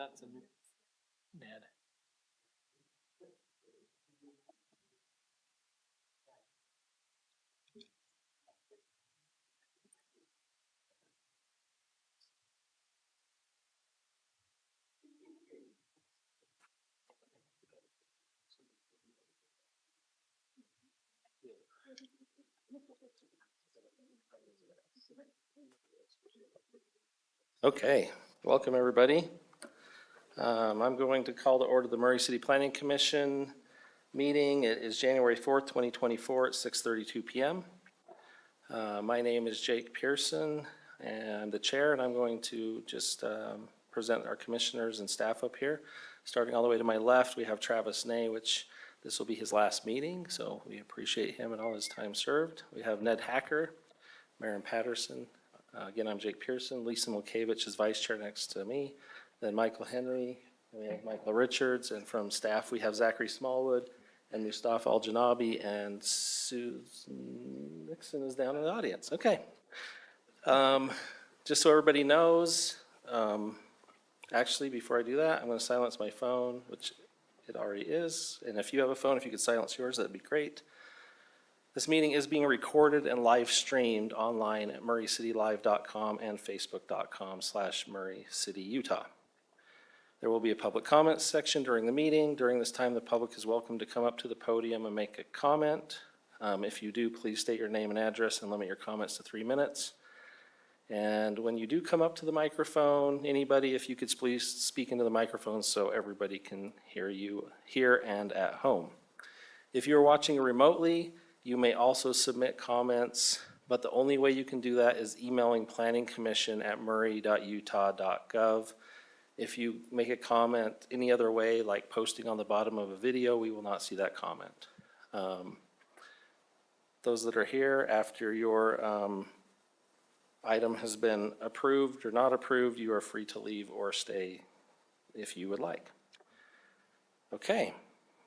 that's a new Ned. Okay, welcome everybody. I'm going to call to order the Murray City Planning Commission meeting. It is January 4th, 2024 at 6:32 p.m. My name is Jake Pearson and I'm the chair, and I'm going to just present our commissioners and staff up here. Starting all the way to my left, we have Travis Ney, which this will be his last meeting, so we appreciate him and all his time served. We have Ned Hacker, Marin Patterson. Again, I'm Jake Pearson. Lisa Milkevich is vice chair next to me. Then Michael Henry, and we have Michael Richards, and from staff we have Zachary Smallwood and Mustafa Al-Janabi, and Susan Nixon is down in the audience. Okay. Just so everybody knows, actually before I do that, I'm going to silence my phone, which it already is. And if you have a phone, if you could silence yours, that'd be great. This meeting is being recorded and live streamed online at murraycitylive.com and facebook.com/murraycityutah. There will be a public comments section during the meeting. During this time, the public is welcome to come up to the podium and make a comment. If you do, please state your name and address and limit your comments to 3 minutes. And when you do come up to the microphone, anybody, if you could please speak into the microphone so everybody can hear you here and at home. If you're watching remotely, you may also submit comments, but the only way you can do that is emailing planningcommission@murray.utah.gov. If you make a comment any other way, like posting on the bottom of a video, we will not see that comment. Those that are here, after your item has been approved or not approved, you are free to leave or stay if you would like. Okay.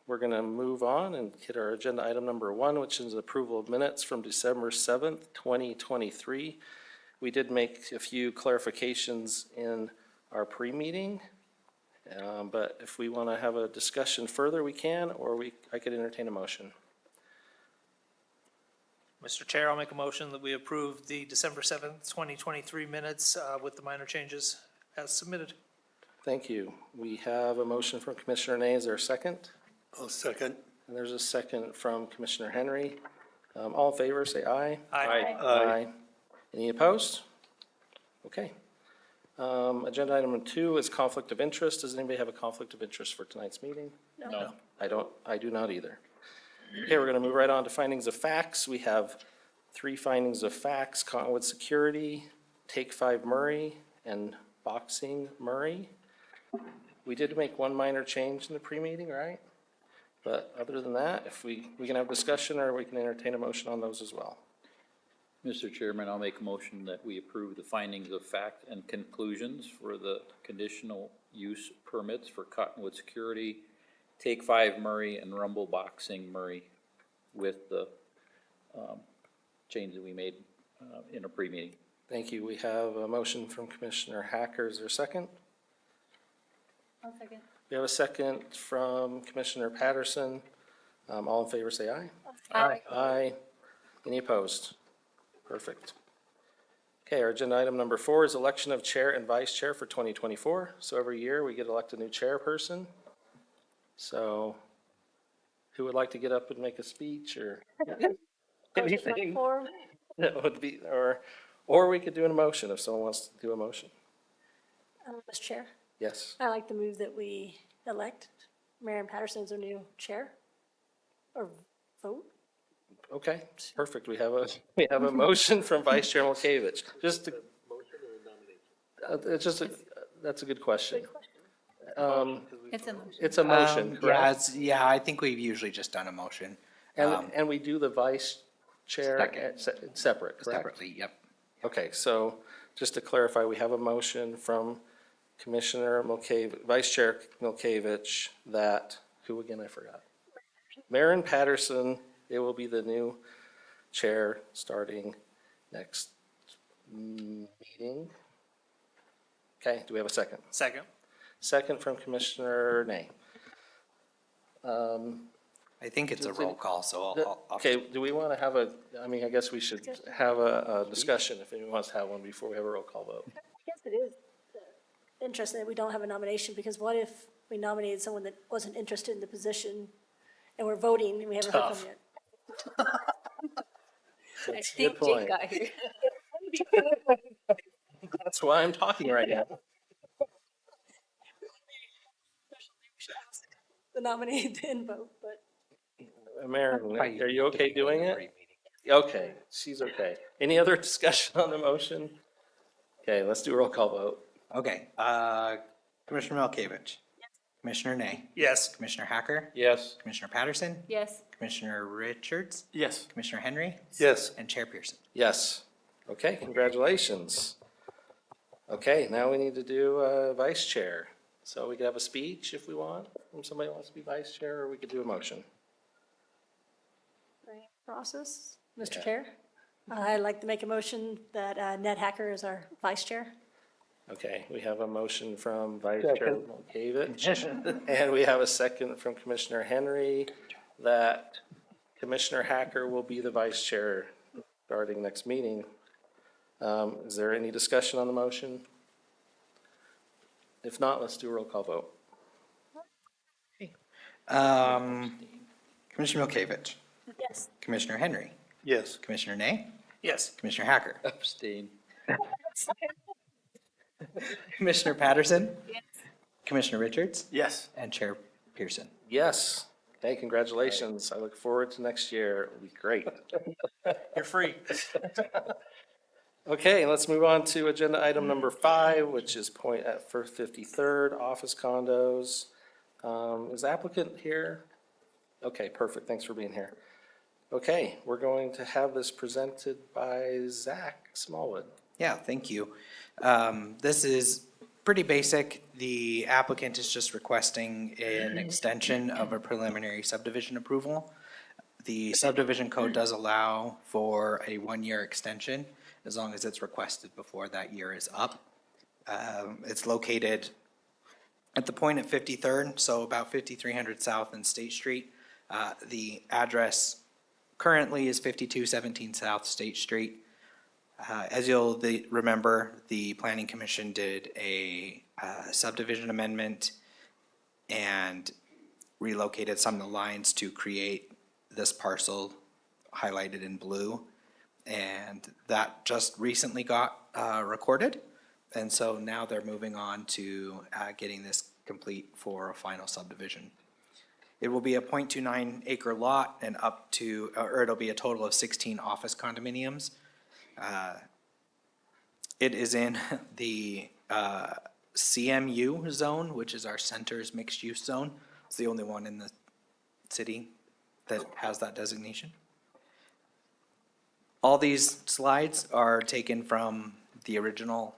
We're going to move on and hit our agenda item number 1, which is approval of minutes from December 7th, 2023. We did make a few clarifications in our pre-meeting, but if we want to have a discussion further, we can, or I could entertain a motion. Mr. Chair, I'll make a motion that we approve the December 7th, 2023 minutes with the minor changes as submitted. Thank you. We have a motion from Commissioner Ney. Is there a second? I'll second. And there's a second from Commissioner Henry. All in favor, say aye. Aye. Aye. Any opposed? Okay. Agenda item number 2 is conflict of interest. Does anybody have a conflict of interest for tonight's meeting? No. I do not either. Okay, we're going to move right on to findings of facts. We have 3 findings of facts: Cottonwood Security, Take 5 Murray, and Boxing Murray. We did make one minor change in the pre-meeting, right? But other than that, if we can have discussion, or we can entertain a motion on those as well. Mr. Chairman, I'll make a motion that we approve the findings of fact and conclusions for the conditional use permits for Cottonwood Security, Take 5 Murray, and Rumble Boxing Murray, with the change that we made in a pre-meeting. Thank you. We have a motion from Commissioner Hacker. Is there a second? I'll second. We have a second from Commissioner Patterson. All in favor, say aye. Aye. Aye. Any opposed? Perfect. Okay, our agenda item number 4 is election of chair and vice chair for 2024. So every year we get elected a new chairperson. So who would like to get up and make a speech or anything? That would be, or we could do an motion if someone wants to do a motion. Mr. Chair, Yes. I'd like to move that we elect Marin Patterson as our new chair, or vote. Okay, perfect. We have a motion from Vice Chair Milkevich. Just to, that's a good question. It's a motion. It's a motion, correct? I think we've usually just done a motion. And we do the vice chair separate, correct? Separately, yep. Okay, so just to clarify, we have a motion from Commissioner Milkevich, Vice Chair Milkevich, that, who again, I forgot? Marin Patterson, it will be the new chair starting next meeting. Okay, do we have a second? Second. second from Commissioner Nay. I think it's a roll call, so I'll. Okay, do we want to have I guess we should have a discussion if anyone wants to have one before we have a roll call vote. I guess it is interesting that we don't have a nomination, because what if we nominated someone that wasn't interested in the position and we're voting and we haven't heard from them yet? That's a good point. here. That's why I'm talking right now. The nominee didn't vote, but Mayor, are you okay doing it? Okay, she's okay. Any other discussion on the motion? Okay, let's do a roll call vote. Okay, Commissioner Milkovich. Commissioner Nay. Yes. Commissioner Hacker. Yes. Commissioner Patterson. Yes. Commissioner Richards. Yes. Commissioner Henry. Yes. And Chair Pearson. Yes. Okay, congratulations. Okay, now we need to do vice chair. So we could have a speech if we want, from somebody who wants to be vice chair, or we could do a motion. process, Yeah. Mr. Chair, I'd like to make a motion that Ned Hacker is our vice chair. Okay, we have a motion from Vice Chair Milkovich, and we have a second from Commissioner Henry that Commissioner Hacker will be the vice chair starting next meeting. Is there any discussion on the motion? If not, let's do a roll call vote. Commissioner Milkovich. Yes. Commissioner Henry. Yes. Commissioner Nay. Yes. Commissioner Hacker. Abstain. Commissioner Patterson. Commissioner Richards. Yes. And Chair Pearson. Yes. Hey, congratulations. I look forward to next year. It'll be great. You're free. Okay, let's move on to agenda item number 5, which is point at 53rd, office condos. Is the applicant here? Okay, perfect. Thanks for being here. Okay, we're going to have this presented by Zach Smallwood. Yeah, thank you. This is pretty basic. The applicant is just requesting an extension of a preliminary subdivision approval. The subdivision code does allow for a 1-year extension as long as it's requested before that year is up. It's located at the point at 53rd, so about 5300 South and State Street. The address currently is 5217 South State Street. As you'll remember, the Planning Commission did a subdivision amendment and relocated some of the lines to create this parcel highlighted in blue. And that just recently got recorded. And so now they're moving on to getting this complete for a final subdivision. It will be a 0.29 acre lot and up to, or it'll be a total of 16 office condominiums. It is in the CMU zone, which is our center's mixed use zone. It's the only one in the city that has that designation. All these slides are taken from the original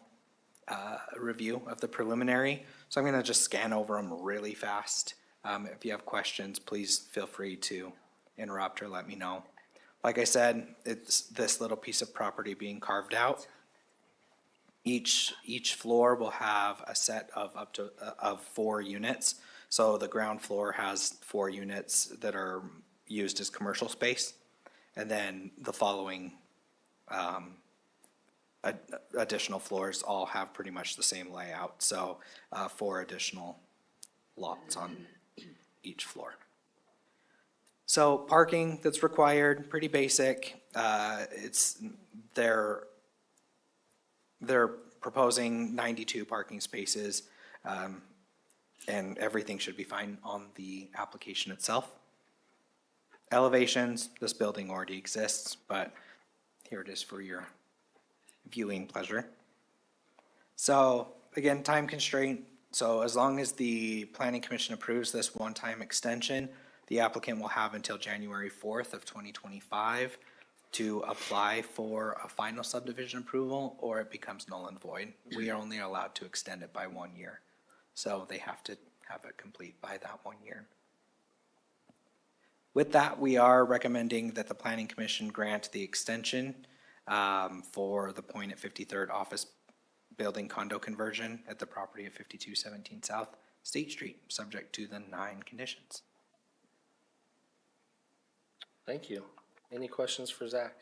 review of the preliminary, so I'm gonna just scan over them really fast. If you have questions, please feel free to interrupt or let me know. Like I said, it's this little piece of property being carved out. Each floor will have a set of up to of 4 units. So the ground floor has 4 units that are used as commercial space, and then the following additional floors all have pretty much the same layout. So 4 additional lots on each floor. So parking that's required, pretty basic. They're proposing 92 parking spaces, and everything should be fine on the application itself. Elevations, this building already exists, but here it is for your viewing pleasure. So again, time constraint. So as long as the Planning Commission approves this one-time extension, the applicant will have until January 4th of 2025 to apply for a final subdivision approval, or it becomes null and void. We are only allowed to extend it by 1 year. So they have to have it complete by that 1 year. With that, we are recommending that the Planning Commission grant the extension for the point at 53rd office building condo conversion at the property of 5217 South State Street, subject to the 9 conditions. Thank you. Any questions for Zach?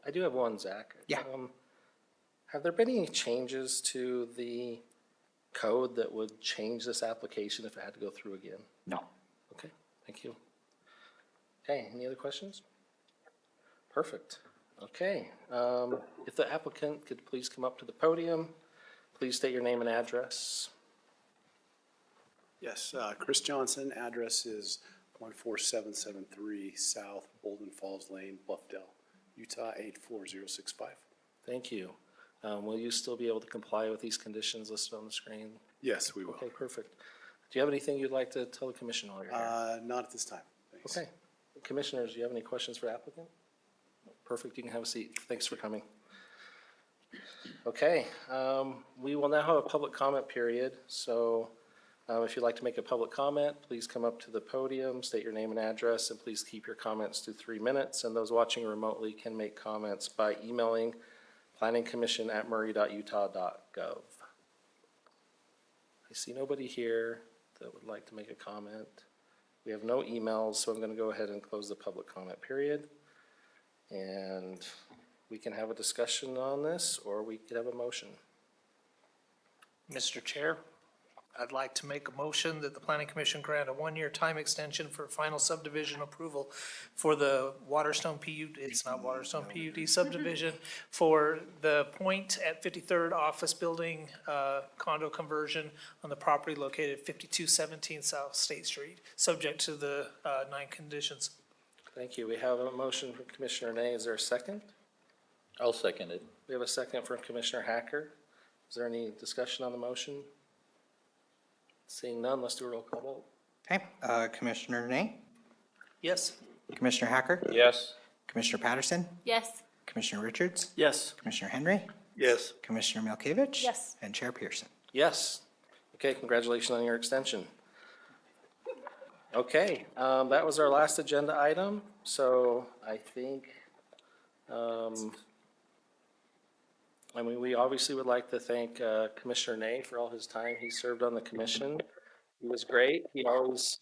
I do have one, Zach. Yeah. Have there been any changes to the code that would change this application if it had to go through again? No. Okay, thank you. Okay, any other questions? Perfect. Okay, if the applicant could please come up to the podium, please state your name and address. Yes, Chris Johnson, address is 14773 South Bolden Falls Lane, Bluffdale, Utah 84065. Thank you. Will you still be able to comply with these conditions listed on the screen? Yes, we will. Okay, perfect. Do you have anything you'd like to tell the commission while you're here? Not at this time, thanks. Okay. Commissioners, do you have any questions for the applicant? Perfect, you can have a seat. Thanks for coming. Okay, we will now have a public comment period, so if you'd like to make a public comment, please come up to the podium, state your name and address, and please keep your comments to 3 minutes. And those watching remotely can make comments by emailing planningcommission@murray.utah.gov. I see nobody here that would like to make a comment. We have no emails, so I'm going to go ahead and close the public comment period. And we can have a discussion on this, or we could have a motion. Mr. Chair, I'd like to make a motion that the planning commission grant a 1-year time extension for final subdivision approval for the Waterstone PUD, it's not Waterstone PUD subdivision, for the Point at 53rd Office Building condo conversion on the property located at 5217 South State Street, subject to the 9 conditions. Thank you. We have a motion from Commissioner Nay. Is there a second? I'll second it. We have a second from Commissioner Hacker. Is there any discussion on the motion? Seeing none, let's do a roll call vote. Okay, Commissioner Nay, Yes? Commissioner Hacker, Yes. Commissioner Patterson, Yes. Commissioner Richards, Yes. Commissioner Henry, Yes. Commissioner Milkovich. Yes. And Chair Pearson. Yes. Okay, congratulations on your extension. Okay, that was our last agenda item, so I think, we obviously would like to thank Commissioner Nay for all his time he served on the commission. He was great. He always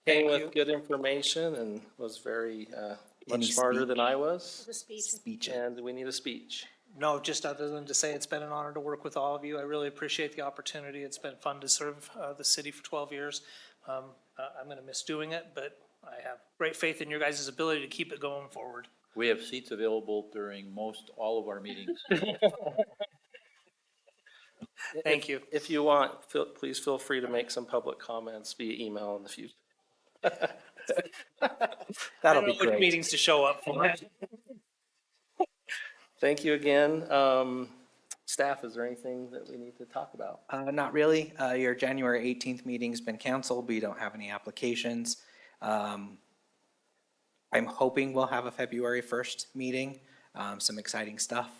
came Thank you. with good information and was very, much Any smarter speech? than I was. The speech. Speech. And we need a speech. No, just other than to say it's been an honor to work with all of you. I really appreciate the opportunity. It's been fun to serve the city for 12 years. I'm going to miss doing it, but I have great faith in your guys' ability to keep it going forward. We have seats available during most all of our meetings. Thank you. If you want, please feel free to make some public comments via email in the future. I That'll don't be know which great. meetings to show up for. Thank you again. Staff, is there anything that we need to talk about? Not really. Your January 18th meeting's been canceled. We don't have any applications. I'm hoping we'll have a February 1st meeting, some exciting stuff.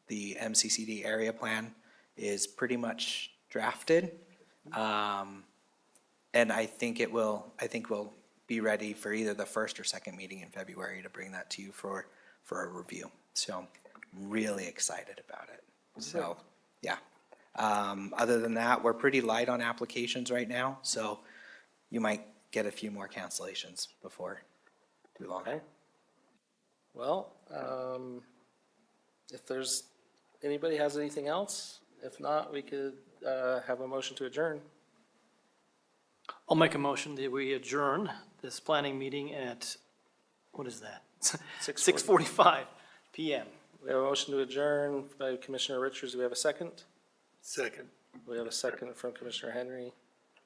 The MCCD area plan is pretty much drafted. And I think we'll be ready for either the first or second meeting in February to bring that to you for a review. So I'm really excited about it. So, yeah. Other than that, we're pretty light on applications right now, so you might get a few more cancellations before too long. Okay. Well, if there's, anybody has anything else? If not, we could have a motion to adjourn. I'll make a motion that we adjourn this planning meeting at, what is that? 6:45 PM. We have a motion to adjourn by Commissioner Richards. Do we have a second? Second. We have a second from Commissioner Henry.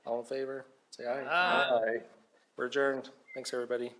All in favor? Say aye. Aye. We're adjourned. Thanks, everybody.